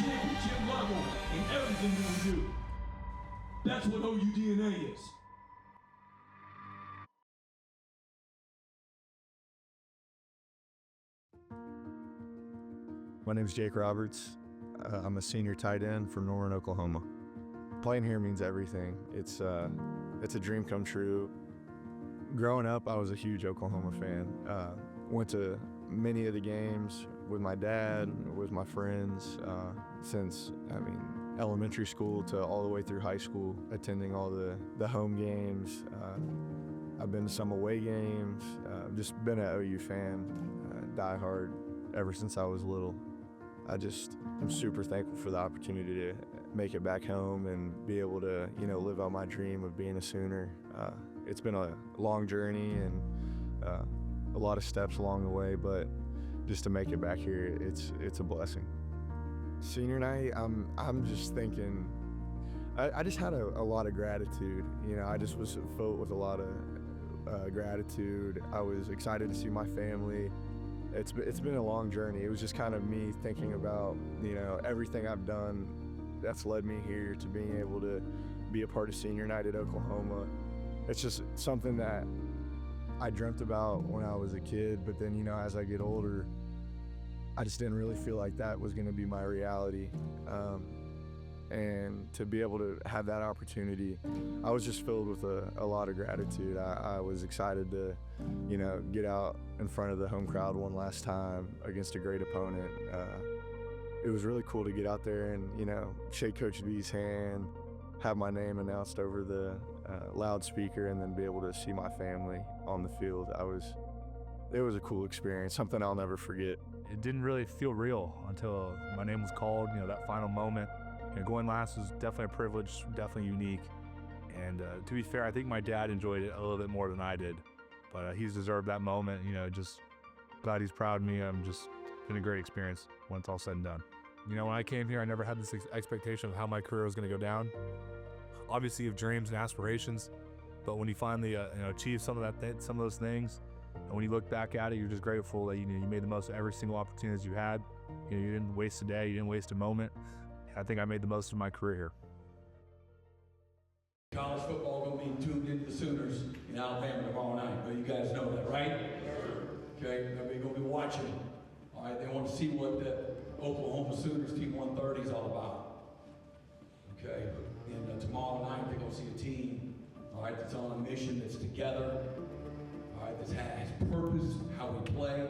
championship level in everything that we do. That's what OUDNA is. My name is Jake Roberts. I'm a senior tight end from Norman, Oklahoma. Playing here means everything. It's a dream come true. Growing up, I was a huge Oklahoma fan. Went to many of the games with my dad, with my friends, since, elementary school to all the way through high school, attending all the home games. I've been to some away games, just been an OU fan, diehard ever since I was little. I'm super thankful for the opportunity to make it back home and be able to, live out my dream of being a Sooner. It's been a long journey and a lot of steps along the way, but just to make it back here, it's a blessing. Senior night, I'm just thinking, I just had a lot of gratitude. I just was filled with a lot of gratitude. I was excited to see my family. It's been a long journey. It was just kind of me thinking about, everything I've done that's led me here to being able to be a part of senior night at Oklahoma. It's just something that I dreamt about when I was a kid, but then, as I get older, I just didn't really feel like that was going to be my reality. And to be able to have that opportunity, I was just filled with a lot of gratitude. I was excited to, get out in front of the home crowd one last time against a great opponent. It was really cool to get out there and, shake Coach V's hand, have my name announced over the loudspeaker, and then be able to see my family on the field. It was a cool experience, something I'll never forget. It didn't really feel real until my name was called, that final moment. Going last was definitely a privilege, definitely unique. And to be fair, I think my dad enjoyed it a little bit more than I did. But he's deserved that moment, just glad he's proud of me. It's been a great experience when it's all said and done. When I came here, I never had this expectation of how my career was going to go down. Obviously, you have dreams and aspirations, but when you finally achieve some of those things, and when you look back at it, you're just grateful that you made the most of every single opportunity you had. You didn't waste a day, you didn't waste a moment. I think I made the most of my career here. College football gonna be tuned into the Sooners in Alabama tomorrow night. Well, you guys know that, right? Okay, they're gonna be watching. All right, they want to see what the Oklahoma Sooners Team 130 is all about. Okay, and tomorrow night they're gonna see a team, all right, that's on a mission, that's together, all right, that has purpose, how we play.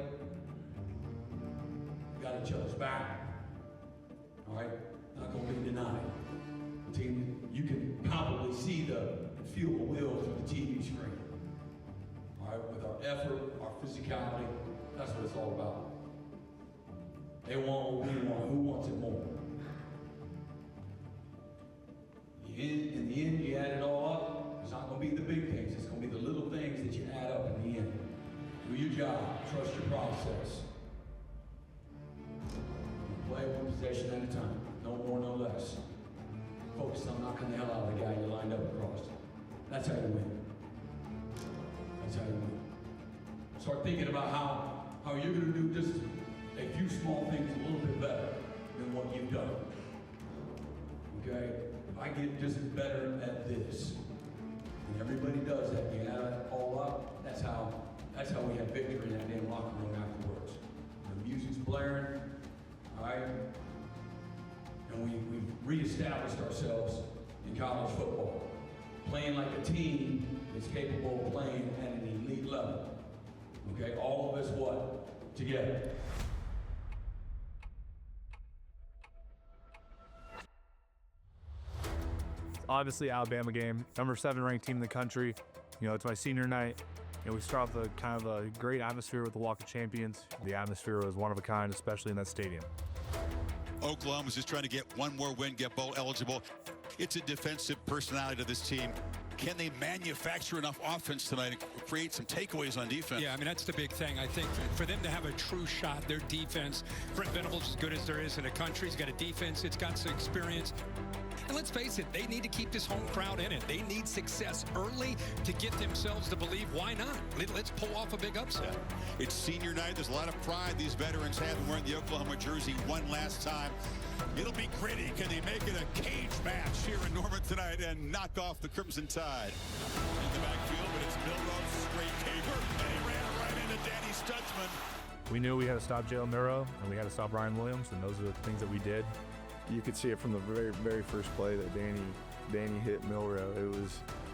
We got each other's back. All right. Not going to be denied. Team, you can probably see and feel the will through the TV screen. All right, with our effort, our physicality, that's what it's all about. They want what we want. Who wants it more? In the end, you add it all up. It's not going to be the big things. It's going to be the little things that you add up in the end. Do your job. Trust your process. Play one possession at a time. No more, no less. Focus on knocking the hell out of the guy you lined up across. That's how you win. That's how you win. Start thinking about how you're going to do just a few small things a little bit better than what you've done. Okay? If I get just better at this, and everybody does that, you add it all up, that's how we have victory in that damn locker room afterwards. The music's blaring, all right? And we've reestablished ourselves in college football, playing like a team that's capable of playing at an elite level. Okay, all of us what? Together. Obviously, Alabama game, number 7 ranked team in the country. It's my senior night. We start off with kind of a great atmosphere with the Walk of Champions. The atmosphere was one of a kind, especially in that stadium. Oklahoma's just trying to get one more win, get bowl eligible. It's a defensive personality to this team. Can they manufacture enough offense tonight and create some takeaways on defense? Yeah, that's the big thing. I think for them to have a true shot, their defense, Brent Venables, as good as there is in the country, he's got a defense, it's got some experience. And let's face it, they need to keep this home crowd in it. They need success early to get themselves to believe, why not? Let's pull off a big upset. It's senior night. There's a lot of pride these veterans have in wearing the Oklahoma jersey one last time. It'll be gritty. Can they make it a cage match here in Norman tonight and knock off the Crimson Tide? In the backfield, but it's Milroe, straight caper, and he ran right into Danny Stutzman. We knew we had to stop Jalen Milroe and we had to stop Ryan Williams, and those are the things that we did. You could see it from the very first play that Danny hit Milroe.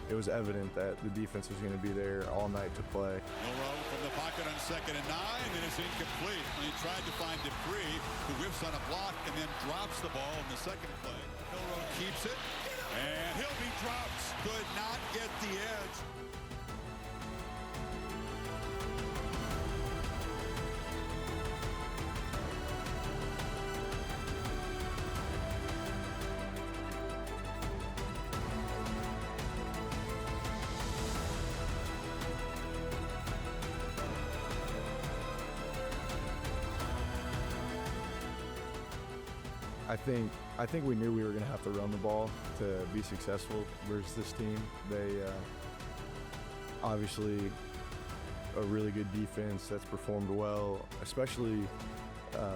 It was evident that the defense was going to be there all night to play. Milroe from the pocket on 2nd and 9, and it's incomplete. And he tried to find Dupree, who whiffs on a block and then drops the ball in the second play. Milroe keeps it, and he'll be dropped. Could not get the edge. I think we knew we were going to have to run the ball to be successful versus this team. They obviously a really good defense that's performed well, especially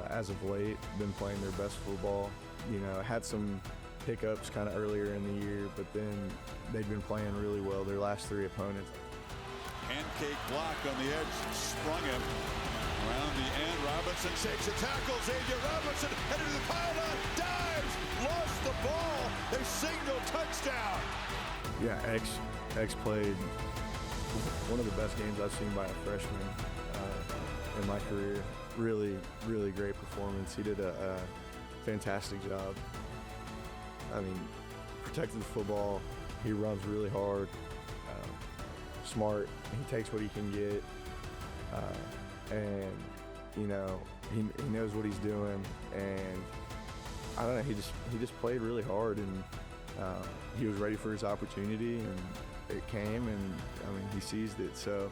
as of late, been playing their best football. You know, had some hiccups kind of earlier in the year, but then they've been playing really well their last 3 opponents. Pancake block on the edge, sprung him. Around the end, Robinson takes a tackle. Xavier Robinson headed to the pylon, dives, lost the ball. They signal touchdown. Yeah, X played one of the best games I've seen by a freshman in my career. Really, really great performance. He did a fantastic job. I mean, protected the football. He runs really hard, smart. He takes what he can get. And you know, he knows what he's doing, and I don't know, he just played really hard, and he was ready for his opportunity, and it came, and I mean, he seized it. So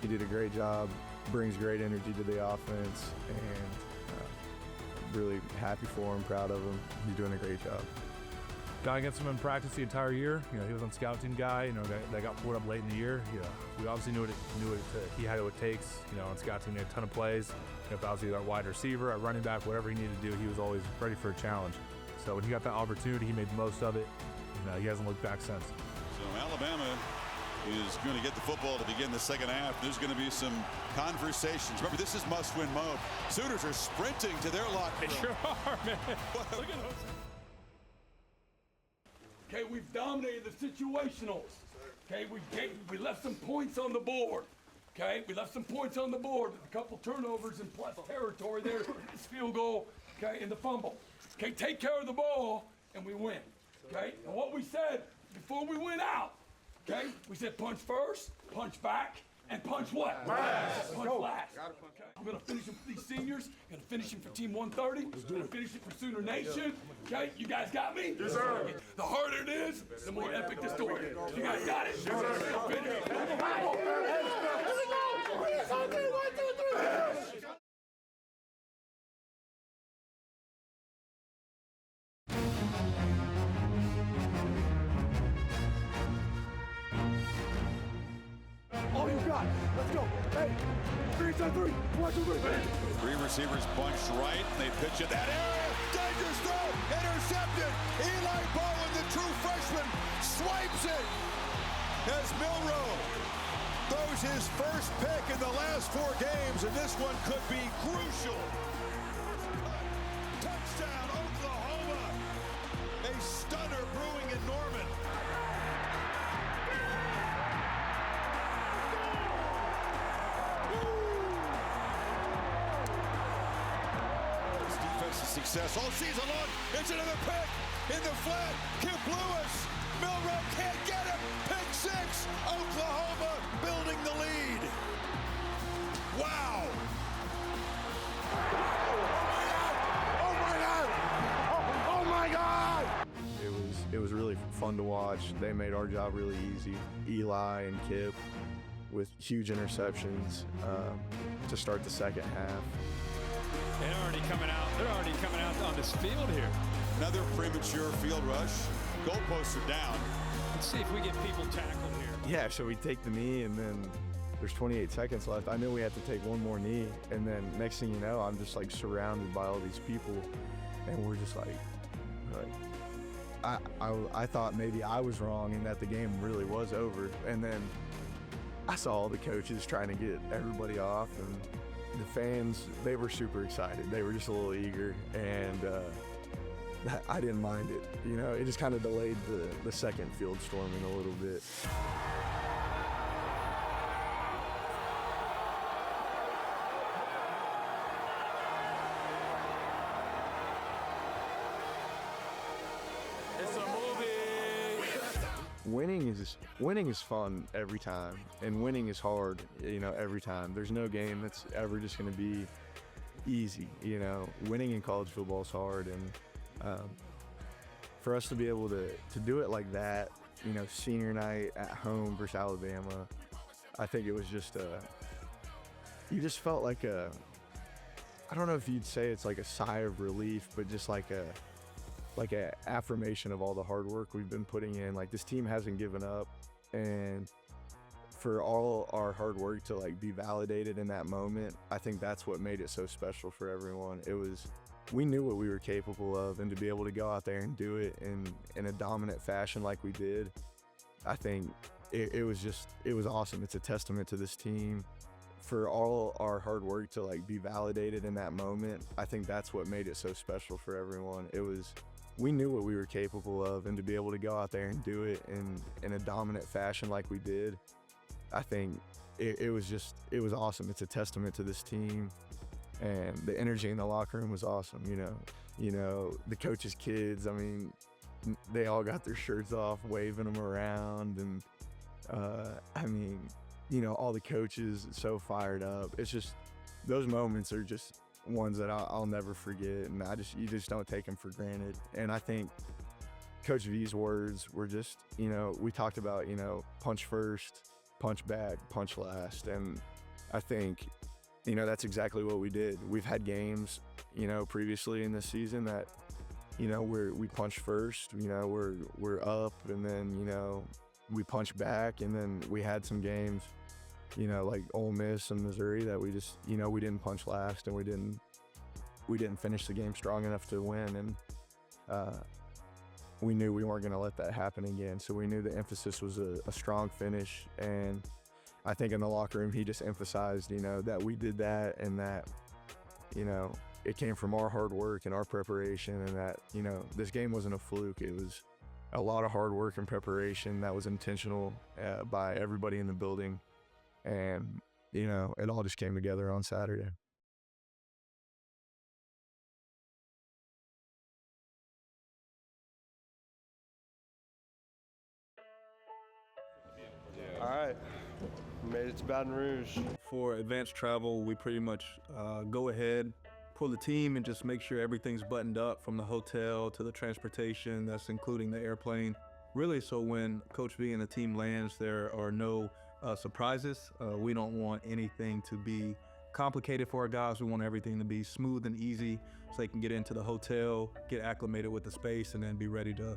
he did a great job, brings great energy to the offense, and really happy for him, proud of him. He's doing a great job. Got against him in practice the entire year. You know, he was on scout team guy. You know, that got pulled up late in the year. You know, we obviously knew he had what it takes. You know, on scout team, he had a ton of plays. You know, if I was either a wide receiver, a running back, whatever he needed to do, he was always ready for a challenge. So when he got that opportunity, he made the most of it. You know, he hasn't looked back since. So Alabama is going to get the football to begin the second half. There's going to be some conversations. Remember, this is must-win mode. Sooners are sprinting to their locker room. They sure are, man. Look at those. Okay, we've dominated the situationals. Okay, we left some points on the board. Okay, we left some points on the board. A couple turnovers in plus territory there. This field goal, okay, and the fumble. Okay, take care of the ball and we win. Okay, and what we said before we went out, okay, we said punch first, punch back, and punch what? Last. Punch last. Okay. I'm gonna finish him for these seniors. I'm gonna finish him for Team 130. I'm gonna finish it for Sooner Nation. Okay, you guys got me? Yes, sir. The harder it is, the more epic the story. You guys got it? Yes, sir. Finish it. All you got. Let's go. Hey, 3 on 3. 1, 2, 3. Three receivers bunched right. They pitch in that area. Dangerous throw. Intercepted. Eli Bowen, the true freshman, swipes it as Milroe throws his first pick in the last 4 games, and this one could be crucial. Touchdown, Oklahoma. A stunner brewing in Norman. Success all season long. It's another pick in the flat. Kip Lewis. Milroe can't get him. Pick 6. Oklahoma building the lead. Wow. Oh my God! Oh my God! It was really fun to watch. They made our job really easy. Eli and Kip with huge interceptions to start the second half. They're already coming out. They're already coming out on this field here. Another premature field rush. Goalposts are down. Let's see if we get people tackled here. Yeah, so we take the knee, and then there's 28 seconds left. I knew we had to take one more knee, and then next thing you know, I'm just like surrounded by all these people, and we're just like I thought maybe I was wrong and that the game really was over, and then I saw all the coaches trying to get everybody off, and the fans, they were super excited. They were just a little eager, and I didn't mind it. You know, it just kind of delayed the second field storming a little bit. It's a movie. Winning is fun every time, and winning is hard, you know, every time. There's no game that's ever just going to be easy, you know. Winning in college football is hard, and for us to be able to do it like that, you know, senior night at home versus Alabama, I think it was just you just felt like I don't know if you'd say it's like a sigh of relief, but just like a affirmation of all the hard work we've been putting in. Like, this team hasn't given up, and for all our hard work to like be validated in that moment, I think that's what made it so special for everyone. We knew what we were capable of, and to be able to go out there and do it in a dominant fashion like we did, I think it was awesome. It's a testament to this team. For all our hard work to like be validated in that moment, I think that's what made it so special for everyone. We knew what we were capable of, and to be able to go out there and do it in a dominant fashion like we did, I think it was awesome. It's a testament to this team, and the energy in the locker room was awesome. You know, the coaches' kids, I mean, they all got their shirts off, waving them around, and I mean, you know, all the coaches so fired up. It's just, those moments are just ones that I'll never forget, and you just don't take them for granted. And I think Coach V's words were just, you know, we talked about, you know, punch first, punch back, punch last, and I think, you know, that's exactly what we did. We've had games, you know, previously in this season that, you know, we punch first, you know, we're up, and then, you know, we punch back, and then we had some games, you know, like Ole Miss and Missouri, that we just, you know, we didn't punch last, and we didn't finish the game strong enough to win, and we knew we weren't going to let that happen again. So we knew the emphasis was a strong finish, and I think in the locker room he just emphasized, you know, that we did that, and that, you know, it came from our hard work and our preparation, and that, you know, this game wasn't a fluke. It was a lot of hard work and preparation that was intentional by everybody in the building. And, you know, it all just came together on Saturday. All right, made it to Baton Rouge. For advanced travel, we pretty much go ahead, pull the team, and just make sure everything's buttoned up from the hotel to the transportation, that's including the airplane. Really, so when Coach V and the team lands, there are no surprises. We don't want anything to be complicated for our guys. We want everything to be smooth and easy so they can get into the hotel, get acclimated with the space, and then be ready to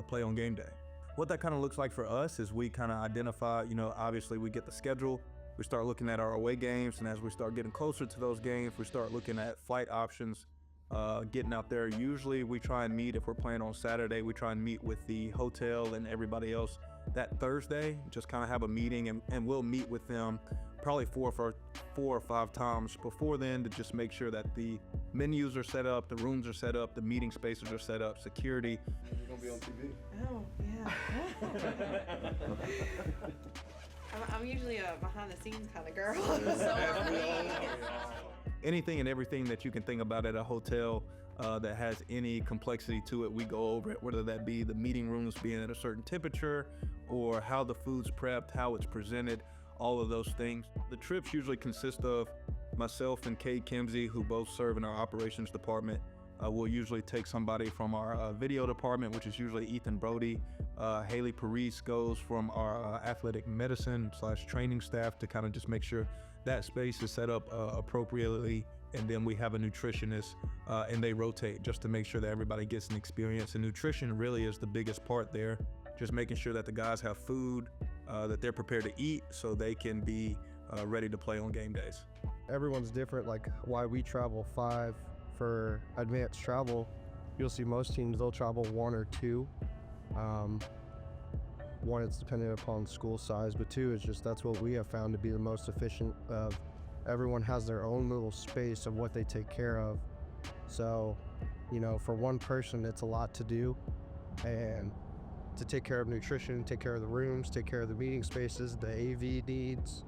play on game day. What that kind of looks like for us is we kind of identify, you know, obviously we get the schedule, we start looking at our away games, and as we start getting closer to those games, we start looking at flight options, getting out there. Usually we try and meet, if we're playing on Saturday, we try and meet with the hotel and everybody else that Thursday, just kind of have a meeting, and we'll meet with them probably four or five times before then to just make sure that the menus are set up, the rooms are set up, the meeting spaces are set up, security. You're gonna be on TV. Oh, yeah. I'm usually a behind-the-scenes kind of girl, so Anything and everything that you can think about at a hotel that has any complexity to it, we go over it, whether that be the meeting rooms being at a certain temperature or how the food's prepped, how it's presented, all of those things. The trips usually consist of myself and Kate Kimsey, who both serve in our operations department. We'll usually take somebody from our video department, which is usually Ethan Brody, Haley Parise goes from our athletic medicine / training staff to kind of just make sure that space is set up appropriately. And then we have a nutritionist and they rotate just to make sure that everybody gets an experience. And nutrition really is the biggest part there. Just making sure that the guys have food that they're prepared to eat so they can be ready to play on game days. Everyone's different, like why we travel 5 for advanced travel. You'll see most teams, they'll travel 1 or 2. 1, it's dependent upon school size, but 2 is just, that's what we have found to be the most efficient. Everyone has their own little space of what they take care of. So, you know, for one person, it's a lot to do. And to take care of nutrition, take care of the rooms, take care of the meeting spaces, the AV needs.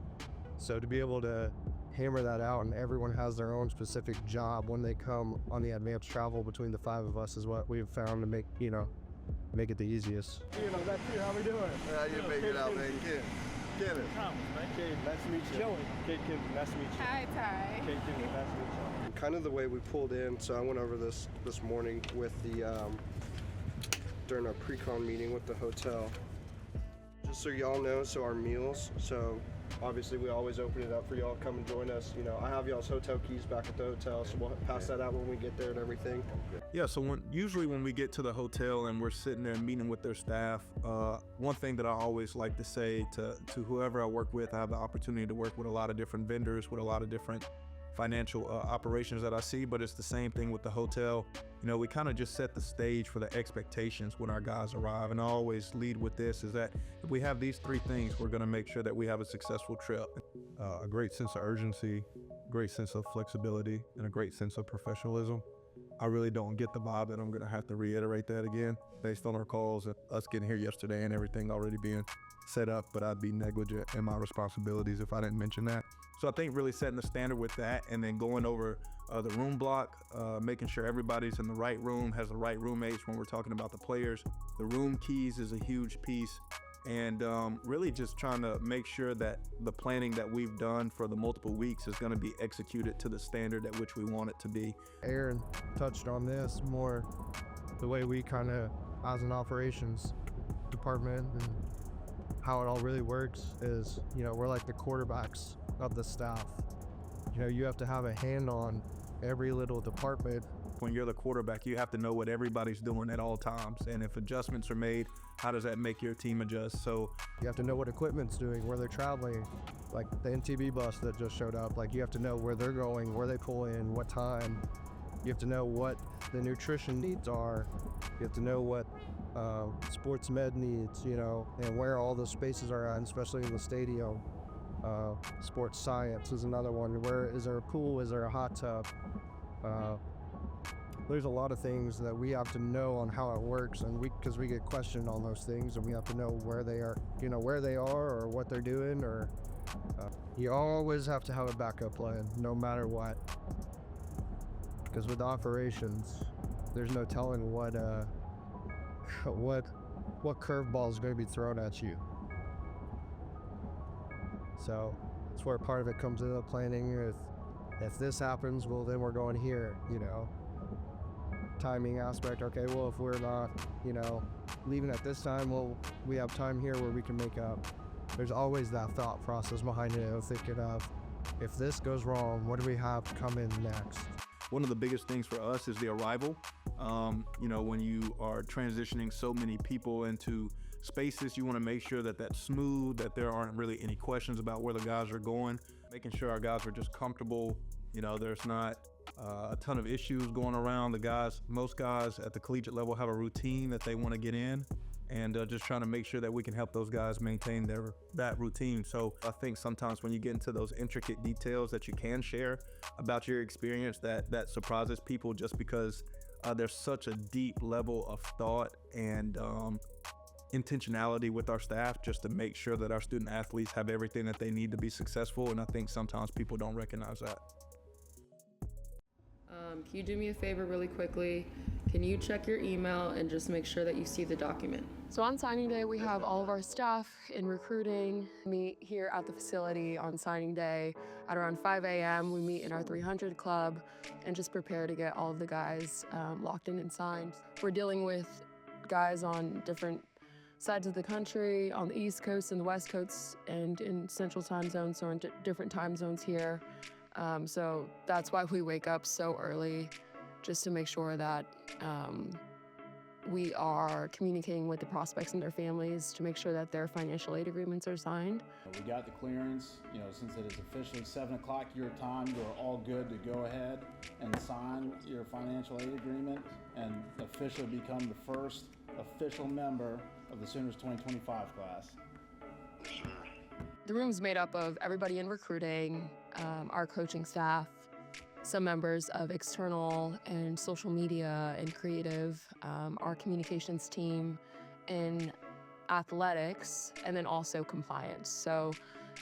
So to be able to hammer that out and everyone has their own specific job when they come on the advanced travel between the 5 of us is what we've found to make, you know, make it the easiest. You know, that's you. How we doing? How you make it out, man? Kenneth. Thomas, man. Kate, nice to meet you. Joey. Kate, nice to meet you. Hi, Ty. Kate, nice to meet you. Kind of the way we pulled in, so I went over this morning with the, during our pre-con meeting with the hotel. Just so y'all know, so our meals, so obviously we always open it up for y'all, come and join us. You know, I have y'all's hotel keys back at the hotel, so we'll pass that out when we get there and everything. Yeah, so usually when we get to the hotel and we're sitting there meeting with their staff, one thing that I always like to say to whoever I work with, I have the opportunity to work with a lot of different vendors, with a lot of different financial operations that I see, but it's the same thing with the hotel. You know, we kind of just set the stage for the expectations when our guys arrive, and I always lead with this, is that if we have these 3 things, we're gonna make sure that we have a successful trip. A great sense of urgency, great sense of flexibility, and a great sense of professionalism. I really don't get the vibe that I'm gonna have to reiterate that again based on our calls and us getting here yesterday and everything already being set up, but I'd be negligent in my responsibilities if I didn't mention that. So I think really setting the standard with that and then going over the room block, making sure everybody's in the right room, has the right roommates when we're talking about the players. The room keys is a huge piece. And really just trying to make sure that the planning that we've done for the multiple weeks is going to be executed to the standard at which we want it to be. Aaron touched on this more, the way we kind of, as an operations department and how it all really works is, you know, we're like the quarterbacks of the staff. You know, you have to have a hand on every little department. When you're the quarterback, you have to know what everybody's doing at all times. And if adjustments are made, how does that make your team adjust? So you have to know what equipment's doing, where they're traveling, like the NTB bus that just showed up. Like you have to know where they're going, where they pull in, what time. You have to know what the nutrition needs are. You have to know what sports med needs, you know, and where all the spaces are at, especially in the stadium. Sports science is another one. Where is there a pool? Is there a hot tub? There's a lot of things that we have to know on how it works, and because we get questioned on those things, and we have to know where they are, you know, where they are or what they're doing, or you always have to have a backup plan, no matter what. Because with operations, there's no telling what curveball is going to be thrown at you. So that's where part of it comes into the planning. If this happens, well, then we're going here, you know. Timing aspect, okay, well, if we're not, you know, leaving at this time, well, we have time here where we can make up. There's always that thought process behind it of thinking of, if this goes wrong, what do we have come in next? One of the biggest things for us is the arrival. You know, when you are transitioning so many people into spaces, you want to make sure that that's smooth, that there aren't really any questions about where the guys are going, making sure our guys are just comfortable. You know, there's not a ton of issues going around. Most guys at the collegiate level have a routine that they want to get in, and just trying to make sure that we can help those guys maintain that routine. So I think sometimes when you get into those intricate details that you can share about your experience, that surprises people, just because there's such a deep level of thought and intentionality with our staff just to make sure that our student athletes have everything that they need to be successful. And I think sometimes people don't recognize that. Can you do me a favor really quickly? Can you check your email and just make sure that you see the document? So on signing day, we have all of our staff in recruiting meet here at the facility on signing day at around 5 a.m. We meet in our 300 club and just prepare to get all of the guys locked in and signed. We're dealing with guys on different sides of the country, on the East Coast and the West Coast, and in central time zones or in different time zones here. So that's why we wake up so early, just to make sure that we are communicating with the prospects and their families to make sure that their financial aid agreements are signed. We got the clearance, since it is officially 7 o'clock your time, you're all good to go ahead and sign your financial aid agreement and officially become the first official member of the Sooners 2025 class. The room's made up of everybody in recruiting, our coaching staff, some members of external and social media and creative, our communications team, in athletics, and then also compliance. So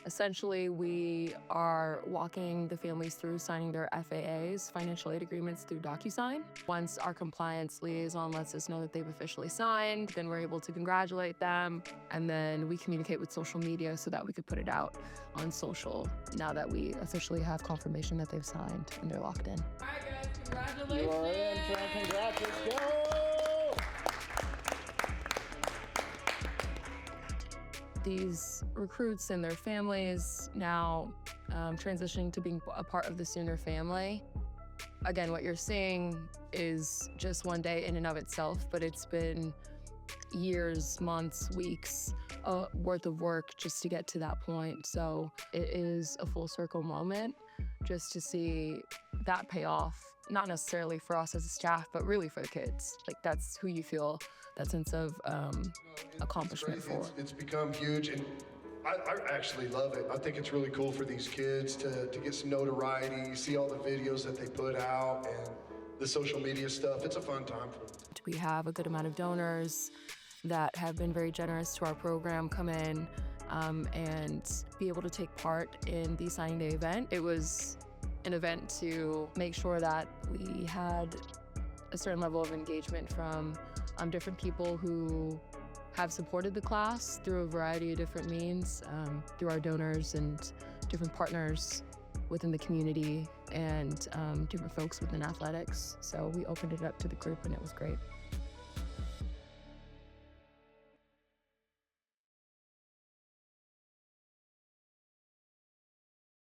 essentially we are walking the families through signing their FAAs, financial aid agreements, through DocuSign. Once our compliance liaison lets us know that they've officially signed, then we're able to congratulate them, and then we communicate with social media so that we could put it out on social now that we officially have confirmation that they've signed and they're locked in. All right, guys, congratulations. You are in, Trent. Congrats. Let's go. These recruits and their families now transitioning to being a part of the Sooner family. Again, what you're seeing is just one day in and of itself, but it's been years, months, weeks worth of work just to get to that point. So it is a full circle moment just to see that pay off, not necessarily for us as a staff, but really for the kids. Like, that's who you feel that sense of accomplishment for. It's become huge, and I actually love it. I think it's really cool for these kids to get some notoriety, see all the videos that they put out, and the social media stuff. It's a fun time for them. We have a good amount of donors that have been very generous to our program come in and be able to take part in the signing day event. It was an event to make sure that we had a certain level of engagement from different people who have supported the class through a variety of different means, through our donors and different partners within the community and different folks within athletics. So we opened it up to the group and it was great.